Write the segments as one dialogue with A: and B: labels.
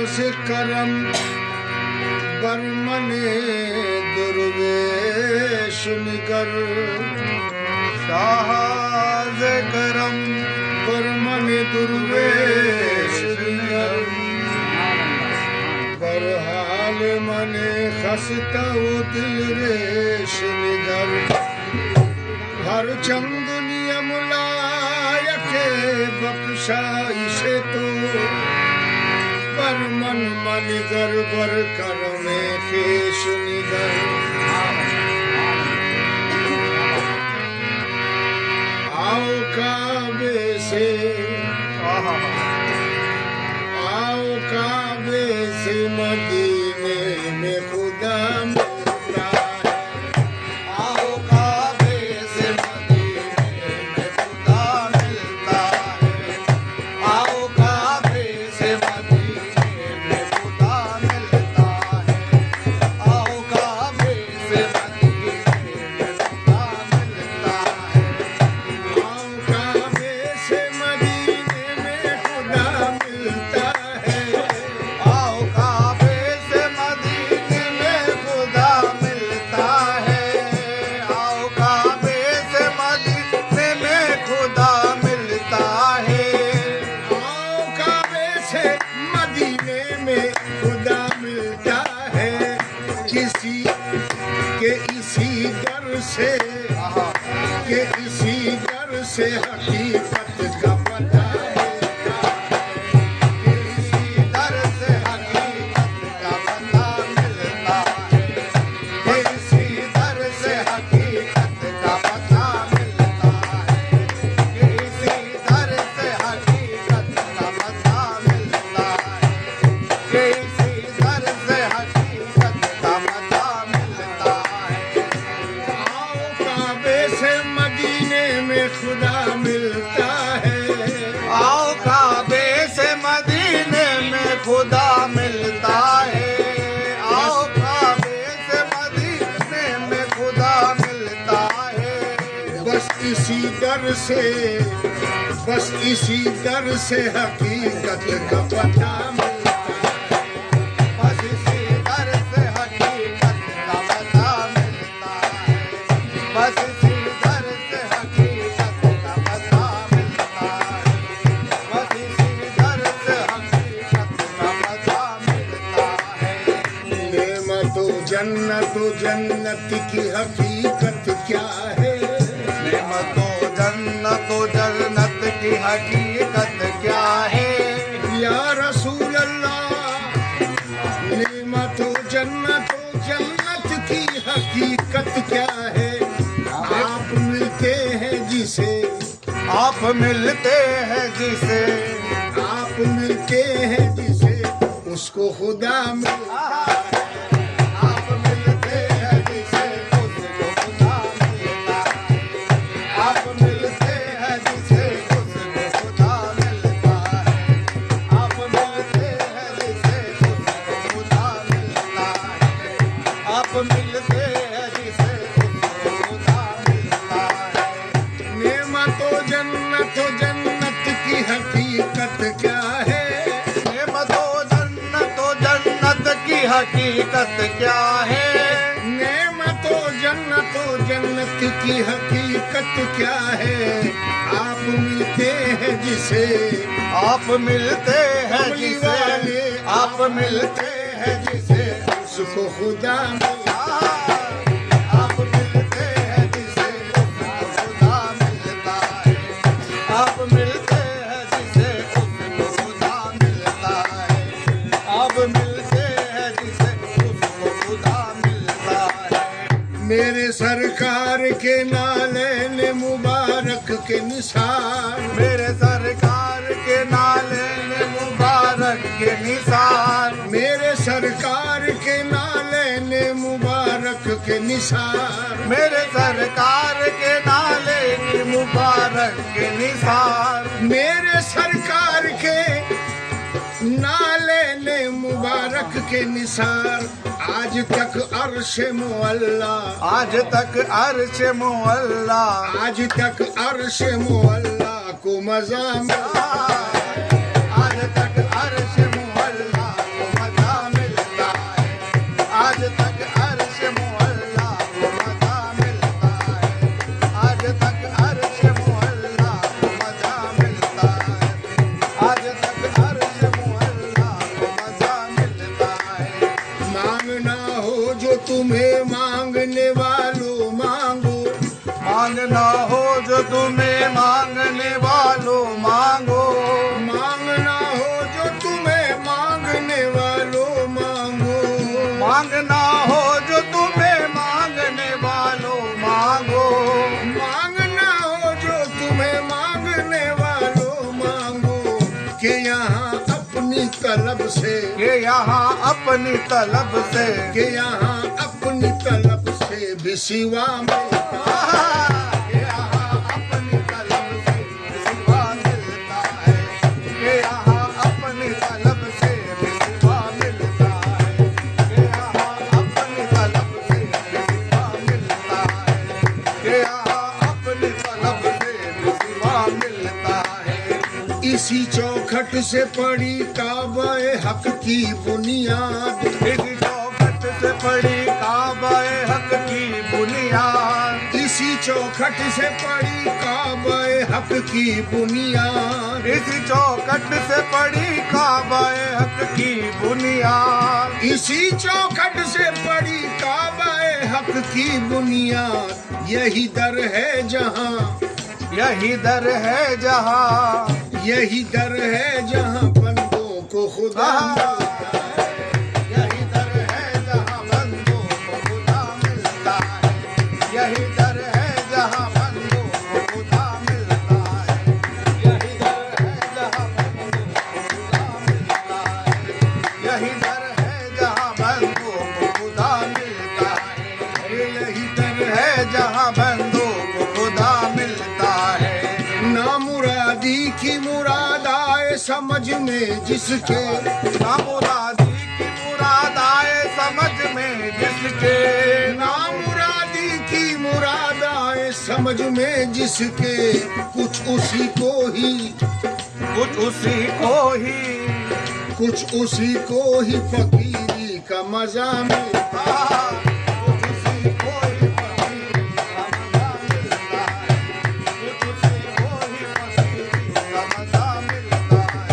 A: साहस करम बर्मने दुर्वेश निगर
B: साहस करम
A: बर्मने दुर्वेश निगर बरहाल मने खसता वो दिल रेश निगर हर चंद नियम लायके बख्शा इसे तो बर्मन मनिगर बर कर में खेश निगर आओ काबे से मदीने में खुदा मिलता है
B: आओ काबे से मदीने में खुदा मिलता है आओ काबे से मदीने में खुदा मिलता है आओ काबे से मदीने में खुदा मिलता है
A: आओ काबे से मदीने में खुदा मिलता है
B: आओ काबे से मदीने में खुदा मिलता है आओ काबे से मदीने में खुदा मिलता है
A: आओ काबे से मदीने में खुदा मिलता है किसी के इसी दर से हकीकत का पता मिलता है
B: इसी दर से हकीकत का पता मिलता है इसी दर से हकीकत का पता मिलता है इसी दर से हकीकत का पता मिलता है इसी दर से हकीकत का पता मिलता है
A: आओ काबे से मदीने में खुदा मिलता है
B: आओ काबे से मदीने में खुदा मिलता है आओ काबे से मदीने में खुदा मिलता है
A: बस इसी दर से हकीकत का पता मिलता है
B: बस इसी दर से हकीकत का पता मिलता है बस इसी दर से हकीकत का पता मिलता है बस इसी दर से हकीकत का पता मिलता है
A: नेमतो जन्नत की हकीकत क्या है
B: नेमतो जन्नत की हकीकत क्या है
A: या रसूल अल्लाह नेमतो जन्नत की हकीकत क्या है आप मिलते हैं जिसे
B: आप मिलते हैं जिसे
A: आप मिलते हैं जिसे उसको खुदा मिलता है
B: आप मिलते हैं जिसे उसको खुदा मिलता है आप मिलते हैं जिसे उसको खुदा मिलता है आप मिलते हैं जिसे उसको खुदा मिलता है आप मिलते हैं जिसे उसको खुदा मिलता है
A: नेमतो जन्नत की हकीकत क्या है
B: नेमतो जन्नत की हकीकत क्या है
A: नेमतो जन्नत की हकीकत क्या है आप मिलते हैं जिसे
B: आप मिलते हैं
A: कमली
B: जिसे
A: वाले
B: आप मिलते हैं जिसे
A: उसको खुदा मिलता
B: आप मिलते हैं जिसे उसको खुदा मिलता है आप मिलते हैं जिसे उसको खुदा मिलता है आप मिलते हैं जिसे उसको खुदा मिलता है
A: मेरे सरकार के नालैन मुबारक के निशान
B: मेरे सरकार के नालैन मुबारक के निशान
A: मेरे सरकार के नालैन मुबारक के निशान
B: मेरे सरकार के नालैन मुबारक के निशान
A: मेरे सरकार के नालैन मुबारक के निसार आज तक अर्श मुअल्ला
B: आज तक अर्श मुअल्ला
A: आज तक अर्श मुअल्ला को मजा मिला
B: आज तक अर्श मुअल्ला मांगना हो जो तुम्हें मांगने वालों मांगो,
A: मांगना हो जो तुम्हें मांगने वालों मांगो, कि यहाँ अपनी तलब से,
B: कि यहाँ अपनी तलब से,
A: कि यहाँ अपनी तलब से भी सिवा मिलता है।
B: कि यहाँ अपनी तलब से भी सिवा मिलता है, कि यहाँ अपनी तलब से भी सिवा मिलता है, कि यहाँ अपनी तलब से भी सिवा मिलता है, कि यहाँ अपनी तलब से भी सिवा मिलता है।
A: इसी चौखट से पड़ी काबा-ए हक की बुनियाद,
B: इसी चौखट से पड़ी काबा-ए हक की बुनियाद,
A: इसी चौखट से पड़ी काबा-ए हक की बुनियाद,
B: इसी चौखट से पड़ी काबा-ए हक की बुनियाद,
A: इसी चौखट से पड़ी काबा-ए हक की बुनियाद। यही दर है जहाँ,
B: यही दर है जहाँ,
A: यही दर है जहाँ बंदों को खुदा मिलता है।
B: यही दर है जहाँ बंदों को खुदा मिलता है, यही दर है जहाँ बंदों को खुदा मिलता है, यही दर है जहाँ बंदों को खुदा मिलता है, यही दर है जहाँ बंदों को खुदा मिलता है,
A: यही दर है
B: है जहाँ बंदों को खुदा मिलता है।
A: नामुरादी की मुराद आए समझ में जिसके,
B: नामुरादी की मुराद आए समझ में जिसके,
A: नामुरादी की मुराद आए समझ में जिसके, कुछ उसी को ही,
B: कुछ उसी को ही,
A: कुछ उसी को ही फकीरी का मजा मिलता है।
B: कुछ उसी को ही फकीरी का मजा मिलता है, कुछ उसी को ही फकीरी का मजा मिलता है,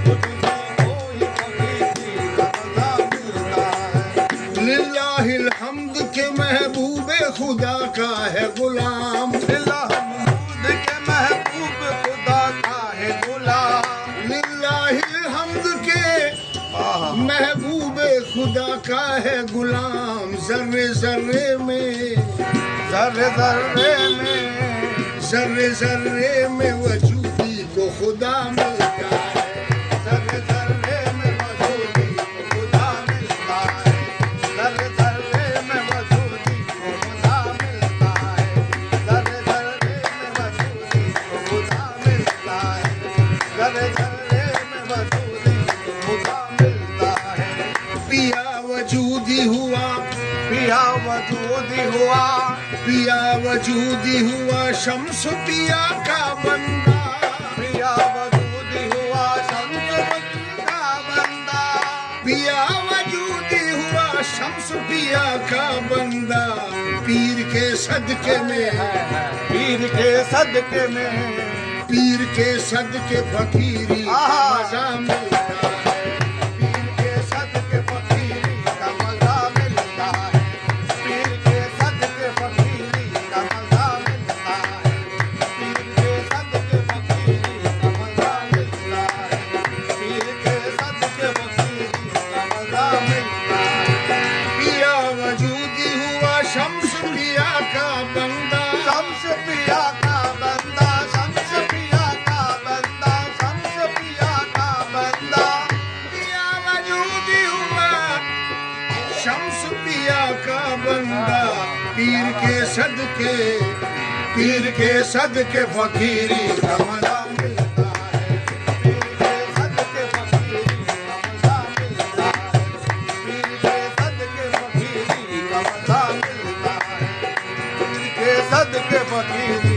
B: कुछ उसी को ही फकीरी का मजा मिलता है।
A: लिल्लाहिल हम्द के महबूबे खुदा का है गुलाम,
B: महमूद के महबूब खुदा का है गुलाम,
A: लिल्लाहिल हम्द के महबूबे खुदा का है गुलाम। जर्रे जर्रे में,
B: जर्रे जर्रे में,
A: जर्रे जर्रे में वजूदी को खुदा मिलता है।
B: जर्रे जर्रे में वजूदी को खुदा मिलता है, जर्रे जर्रे में वजूदी को खुदा मिलता है, जर्रे जर्रे में वजूदी को खुदा मिलता है, जर्रे जर्रे में वजूदी को खुदा मिलता है।
A: पिया वजूदी हुआ,
B: पिया वजूदी हुआ,
A: पिया वजूदी हुआ शम्स पिया का बंदा,
B: पिया वजूदी हुआ शम्स वजूदी का बंदा,
A: पिया वजूदी हुआ शम्स पिया का बंदा। पीर के सदके में,
B: पीर के सदके में,
A: पीर के सदके फकीरी का मजा मिलता है।
B: पीर के सदके फकीरी का मजा मिलता है, पीर के सदके फकीरी का मजा मिलता है, पीर के सदके फकीरी का मजा मिलता है, पीर के सदके फकीरी का मजा मिलता है।
A: पिया वजूदी हुआ शम्स पिया का बंदा,
B: शम्स पिया का बंदा, शम्स पिया का बंदा, शम्स पिया का बंदा,
A: पिया वजूदी हुआ शम्स पिया का बंदा। पीर के सदके, पीर के सदके फकीरी का मजा मिलता है।
B: पीर के सदके फकीरी का मजा मिलता है, पीर के सदके फकीरी का मजा मिलता है, पीर के सदके फकीरी